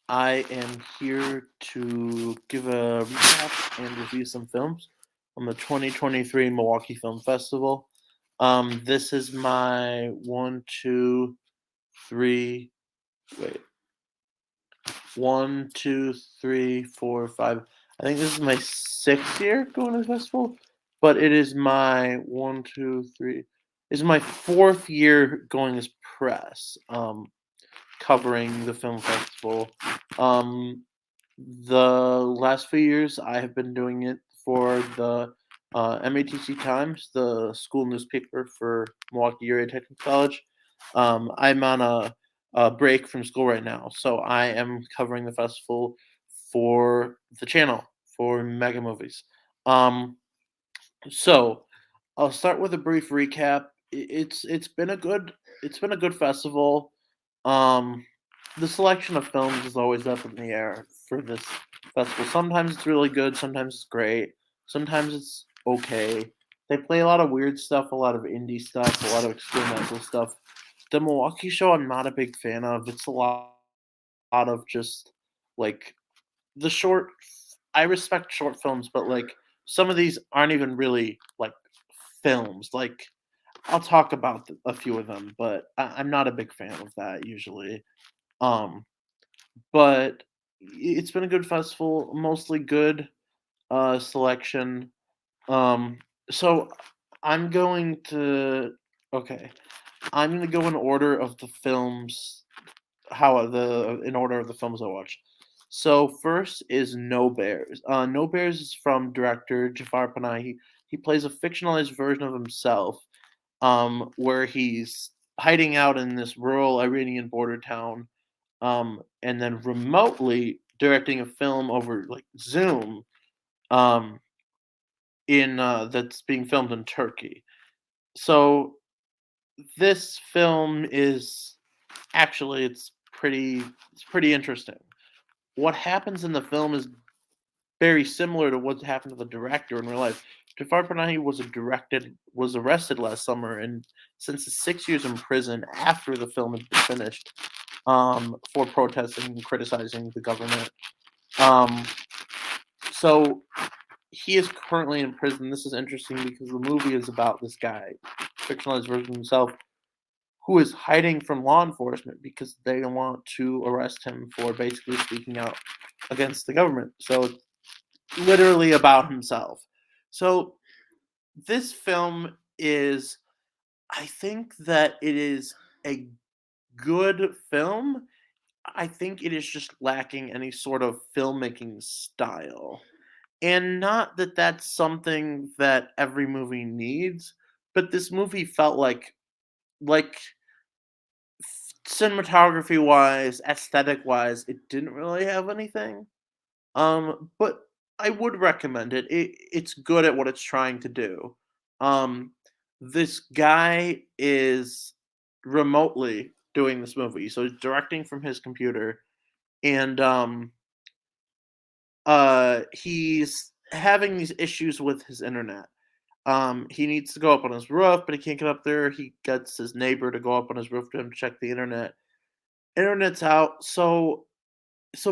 I am here to give a recap and review some films on the 2023 Milwaukee Film Festival. This is my one, two, three, wait, one, two, three, four, five. I think this is my sixth year going to the festival, but it is my one, two, three. This is my fourth year going as press, covering the film festival. Um, The last few years, I have been doing it for the MATC Times, the school newspaper for Milwaukee Area Technical College. I'm on a break from school right now, so I am covering the festival for the channel for Mega Movies. Um, so I'll start with a brief recap. It's been a good festival. Um, the selection of films is always up in the air for this festival. Sometimes it's really good, sometimes it's great, sometimes it's okay. They play a lot of weird stuff, a lot of indie stuff, a lot of experimental stuff. The Milwaukee show I'm not a big fan of. It's a lot of just like the short I respect short films, but like some of these aren't even really like films. Like I'll talk about a few of them, but I'm not a big fan of that usually. Um, but it's been a good festival, mostly good selection. Um, so I'm going to okay. I'm gonna go in order of the films how the in order of the films I watched. So first is No Bears. No Bears is from director Jafar Panahi. He plays a fictionalized version of himself, where he's hiding out in this rural Iranian border town, and then remotely directing a film over like Zoom, um, in that's being filmed in Turkey. So this film is actually it's pretty interesting. What happens in the film is very similar to what happened to the director in real life. Jafar Panahi was arrested last summer and sentenced 6 years in prison after the film had been finished, for protesting and criticizing the government. Um, so he is currently in prison. This is interesting because the movie is about this guy, fictionalized version of himself, who is hiding from law enforcement because they want to arrest him for basically speaking out against the government. So it's literally about himself. So this film is, I think that it is a good film. I think it is just lacking any sort of filmmaking style. And not that that's something that every movie needs, but this movie felt like cinematography wise, aesthetic wise, it didn't really have anything. But I would recommend it. It's good at what it's trying to do. Um, this guy is remotely doing this movie, so he's directing from his computer, and he's having these issues with his internet. He needs to go up on his roof, but he can't get up there. He gets his neighbor to go up on his roof to him to check the internet. Internet's out,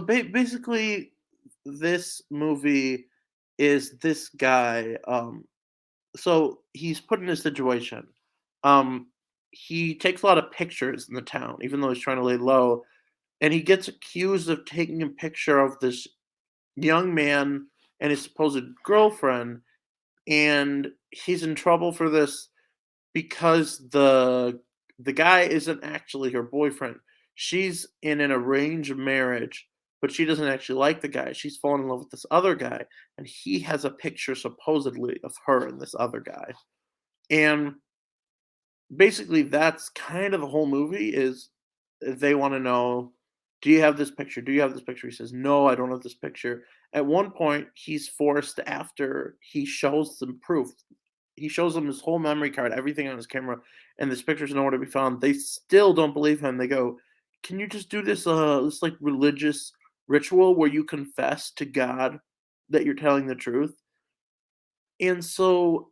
basically, this movie is this guy. So he's put in a situation. Um, he takes a lot of pictures in the town, even though he's trying to lay low, and he gets accused of taking a picture of this young man and his supposed girlfriend, and he's in trouble for this because the guy isn't actually her boyfriend. She's in an arranged marriage, but she doesn't actually like the guy. She's fallen in love with this other guy, and he has a picture supposedly of her and this other guy. And basically that's kind of the whole movie is they want to know, do you have this picture? Do you have this picture? He says, no, I don't have this picture. At one point, he's forced after he shows them proof. He shows them his whole memory card, everything on his camera, and this picture's nowhere to be found. They still don't believe him. They go, "Can you just do this like religious ritual where you confess to God that you're telling the truth?" And so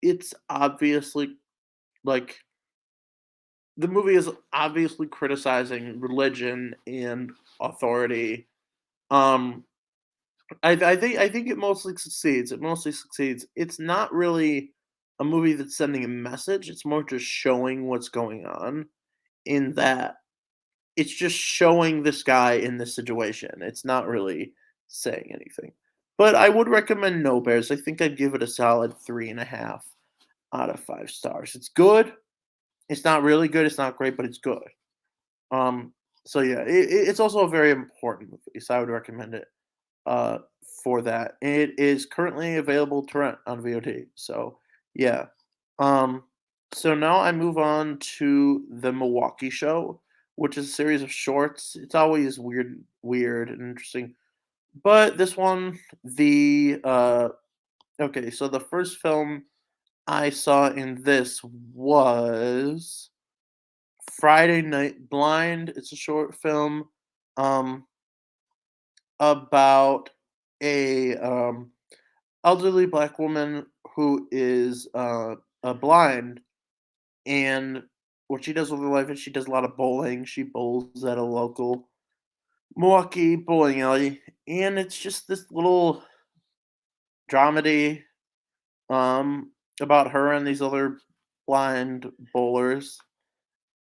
it's obviously like the movie is obviously criticizing religion and authority. Um, I think it mostly succeeds. It mostly succeeds. It's not really a movie that's sending a message. It's more just showing what's going on. In that, it's just showing this guy in this situation. It's not really saying anything. But I would recommend No Bears. I think I'd give it a solid 3.5 out of 5 stars. It's good. It's not really good. It's not great, but it's good. Um, so yeah, it's also a very important movie, so I would recommend it uh, for that. It is currently available to rent on VOD. So yeah. Um, so now I move on to the Milwaukee Show, which is a series of shorts. It's always weird and interesting. But this one, the okay, so the first film I saw in this was Friday Night Blind. It's a short film um, about a elderly black woman who is blind, and what she does with her life is she does a lot of bowling. She bowls at a local Milwaukee bowling alley, and it's just this little dramedy about her and these other blind bowlers,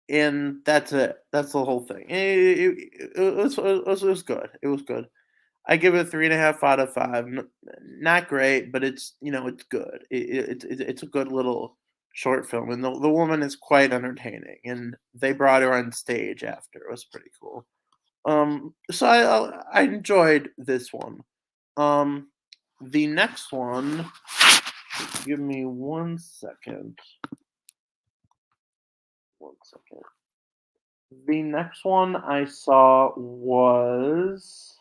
and that's it. That's the whole thing. It was good. It was good. I give it a 3.5 out of 5. Not great, but it's good. It's a good little short film, and the woman is quite entertaining, and they brought her on stage after. It was pretty cool. So I enjoyed this one. Um, the next one, give me 1 second. 1 second. The next one I saw was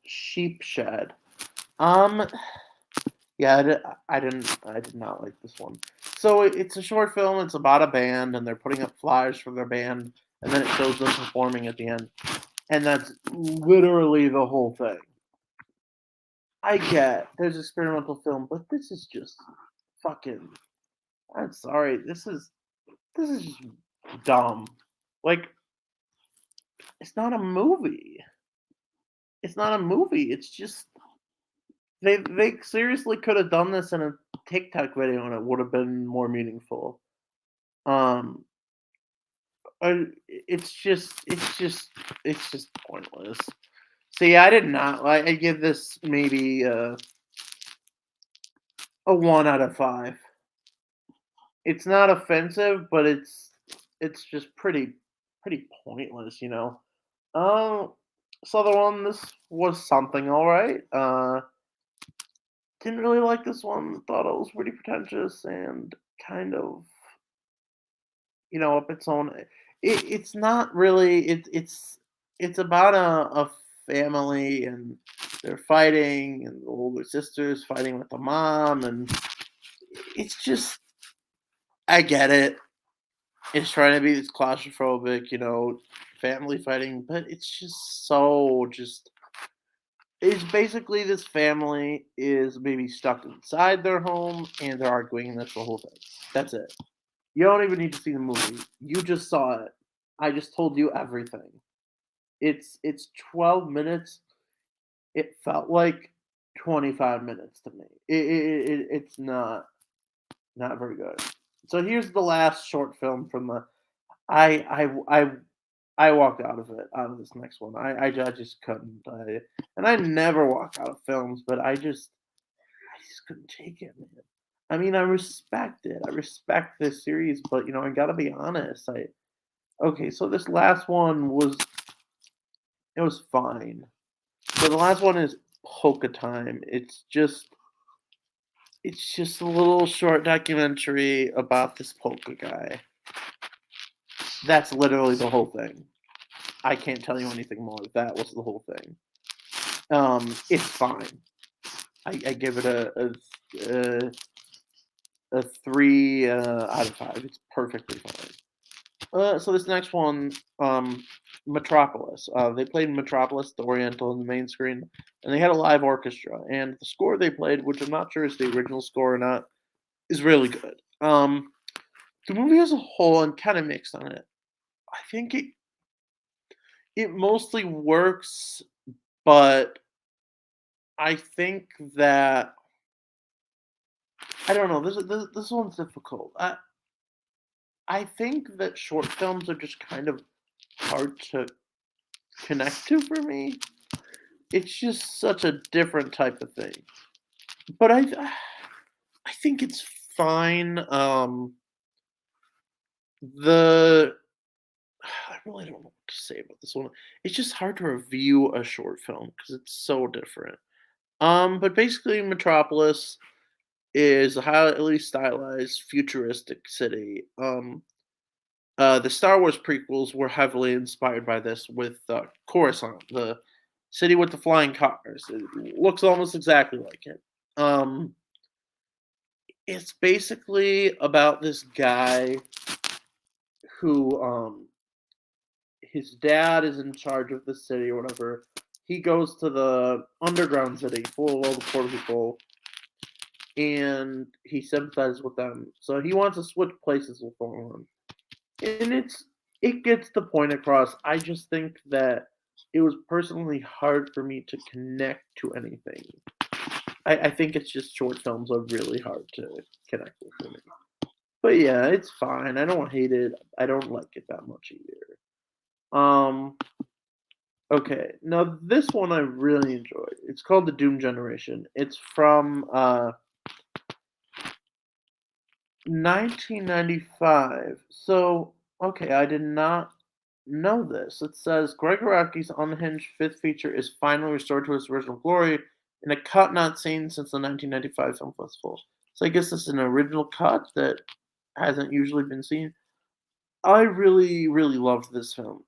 Sheep Shed. Um, Yeah, I did not like this one. So it's a short film. It's about a band, and they're putting up flyers for their band, and then it shows them performing at the end, and that's literally the whole thing. I get there's experimental film, but this is just fucking. I'm sorry. This is just dumb. Like it's not a movie. It's not a movie. It's just they seriously could have done this in a TikTok video, and it would have been more meaningful. Um, it's just pointless. So yeah, I did not like. I give this maybe a 1 out of 5. It's not offensive, but it's just pretty pointless, you know. Um, so the one this was something all right. Didn't really like this one. Thought it was pretty pretentious and kind of up its own. It's not really. It's about a family, and they're fighting, and the older sister's fighting with the mom, and it's just. I get it. It's trying to be this claustrophobic, family fighting, but it's just so just. It's basically this family is maybe stuck inside their home, and they're arguing, and that's the whole thing. That's it. You don't even need to see the movie. You just saw it. I just told you everything. It's 12 minutes. It felt like 25 minutes to me. It's not very good. So here's the last short film from the. I walked out of this next one. I just couldn't. And I never walk out of films, but I just couldn't take it, man. I mean, I respect it. I respect this series, but I gotta be honest. Okay, so this last one was fine. So the last one is Polka Time. It's just a little short documentary about this polka guy. That's literally the whole thing. I can't tell you anything more. That was the whole thing. It's fine. I give it a 3 out of 5. It's perfectly fine. So this next one, Metropolis. They played Metropolis, the Oriental, on the main screen, and they had a live orchestra. And the score they played, which I'm not sure is the original score or not, is really good. The movie as a whole, I'm kinda mixed on it. I think it mostly works, but I think that I don't know, this one's difficult. I think that short films are just kind of hard to connect to for me. It's just such a different type of thing. But I think it's fine. The I really don't know what to say about this one. It's just hard to review a short film because it's so different. But basically, Metropolis is a highly stylized, futuristic city. The Star Wars prequels were heavily inspired by this, with Coruscant, the city with the flying cars. It looks almost exactly like it. Um, it's basically about this guy who his dad is in charge of the city or whatever. He goes to the underground city full of all the poor people, and he sympathizes with them. So he wants to switch places with them, and it gets the point across. I just think that it was personally hard for me to connect to anything. I think it's just short films are really hard to connect with for me. But yeah, it's fine. I don't hate it. I don't like it that much either. Okay, now this one I really enjoyed. It's called The Doom Generation. It's from 1995. So, okay, I did not know this. It says Greg Araki's unhinged fifth feature is finally restored to its original glory in a cut not seen since the 1995 film festival. So I guess it's an original cut that hasn't usually been seen. I really, really loved this film.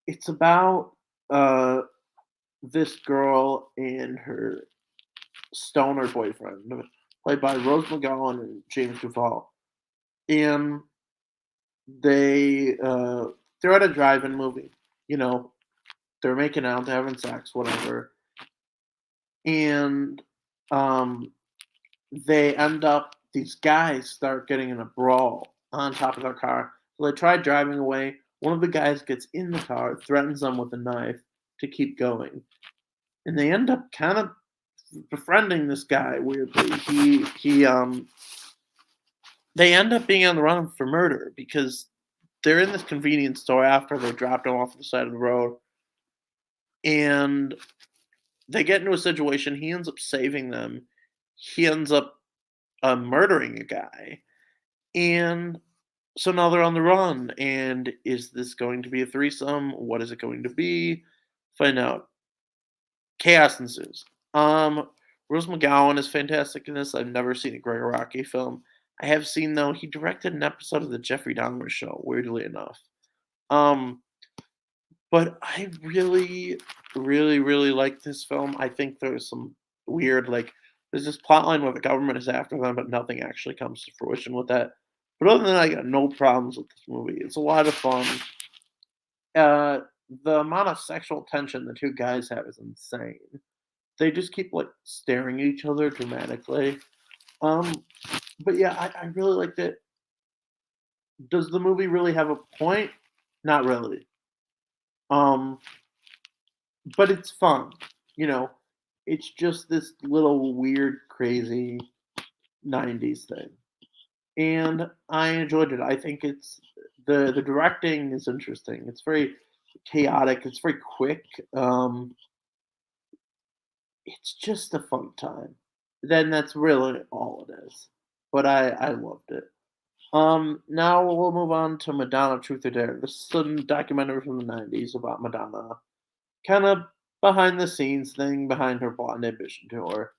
It's about uh this girl and her stoner boyfriend, played by Rose McGowan and James Duval, and they they're at a drive-in movie. You know, they're making out, they're having sex, whatever, and um, they end up. These guys start getting in a brawl on top of their car. So they try driving away. One of the guys gets in the car, threatens them with a knife to keep going, and they end up kind of befriending this guy weirdly. He they end up being on the run for murder because they're in this convenience store after they dropped him off the side of the road, and they get into a situation. He ends up saving them. He ends up murdering a guy, and so now they're on the run. And is this going to be a threesome? What is it going to be? Find out. Chaos ensues. Rose McGowan is fantastic in this. I've never seen a Greg Araki film. I have seen though he directed an episode of the Jeffrey Dahmer show. Weirdly enough, um, but I really, really, really like this film. I think there's some weird like there's this plot line where the government is after them, but nothing actually comes to fruition with that. But other than that, I got no problems with this movie. It's a lot of fun. Uh, the amount of sexual tension the two guys have is insane. They just keep, like, staring at each other dramatically. Um, but yeah, I really liked it. Does the movie really have a point? Not really. Um, but it's fun, you know? It's just this little weird, crazy '90s thing, and I enjoyed it. I think it's the directing is interesting. It's very chaotic, it's very quick, it's just a fun time. Then that's really all it is. But I loved it. Now we'll move on to Madonna Truth or Dare. This is a documentary from the '90s about Madonna. Kind of behind the scenes thing behind her Blonde Ambition tour.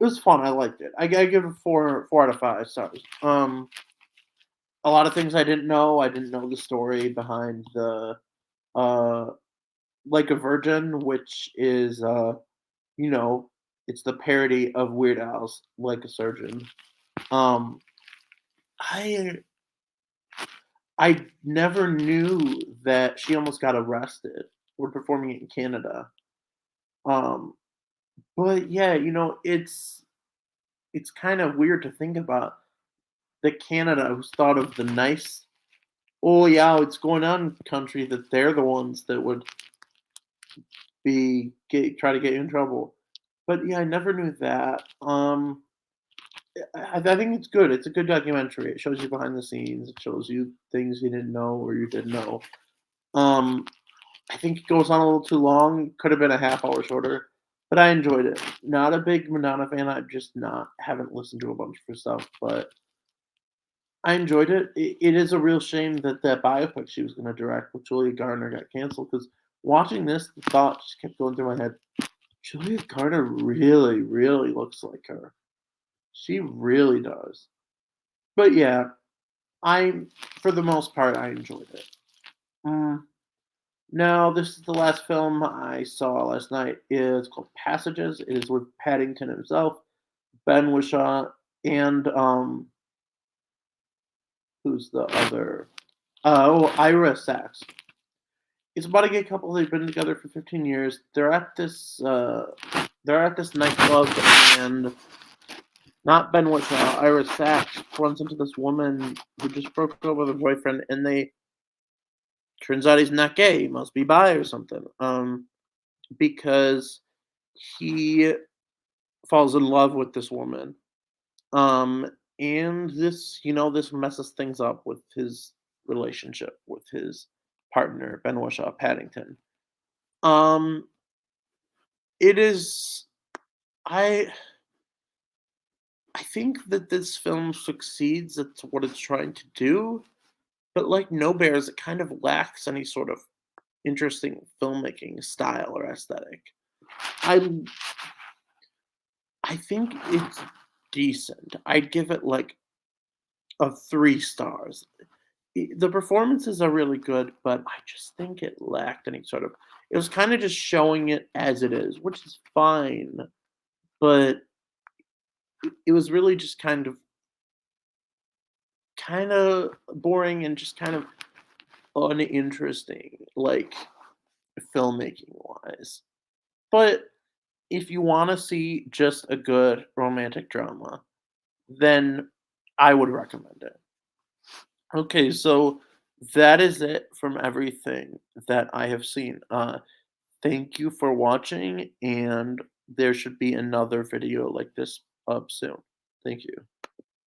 It was fun. I liked it. I give it four out of 5 stars. A lot of things I didn't know. I didn't know the story behind the uh Like a Virgin, which is you know, it's the parody of Weird Al's Like a Surgeon. Um, I I never knew that she almost got arrested for performing it in Canada. Um, but yeah, it's kind of weird to think about that Canada, who's thought of the nice, "Oh, yeah, it's going on" country, that they're the ones that would try to get you in trouble. But, yeah, I never knew that. I think it's good. It's a good documentary. It shows you behind the scenes. It shows you things you didn't know or you did know. Um, I think it goes on a little too long. Could have been a half hour shorter, but I enjoyed it. Not a big Madonna fan. I'm just not. Haven't listened to a bunch of her stuff, but I enjoyed it. It is a real shame that that biopic she was going to direct with Julia Garner got canceled because watching this, the thought just kept going through my head. Julia Garner really, really looks like her. She really does. But yeah, I, for the most part, I enjoyed it. Mm, no, this is the last film I saw last night. It's called Passages. It is with Paddington himself, Ben Whishaw, and who's the other? Ira Sachs. It's about a gay couple. They've been together for 15 years. They're at this nightclub, and not Ben Whishaw, Ira Sachs runs into this woman who just broke up with her boyfriend, and they turns out he's not gay. He must be bi or something. Because he falls in love with this woman. And this messes things up with his relationship with his partner, Benoit Shaw Paddington. Um, it is I I think that this film succeeds at what it's trying to do, but like No Bears, it kind of lacks any sort of interesting filmmaking style or aesthetic. I I think it's decent. I'd give it like a 3 stars. The performances are really good, but I just think it lacked any sort of, it was kinda just showing it as it is, which is fine, but it was really just kinda boring and just kind of uninteresting, like, filmmaking-wise. But if you wanna see just a good romantic drama, then I would recommend it. Okay, so that is it from everything that I have seen. Thank you for watching, and there should be another video like this up soon. Thank you.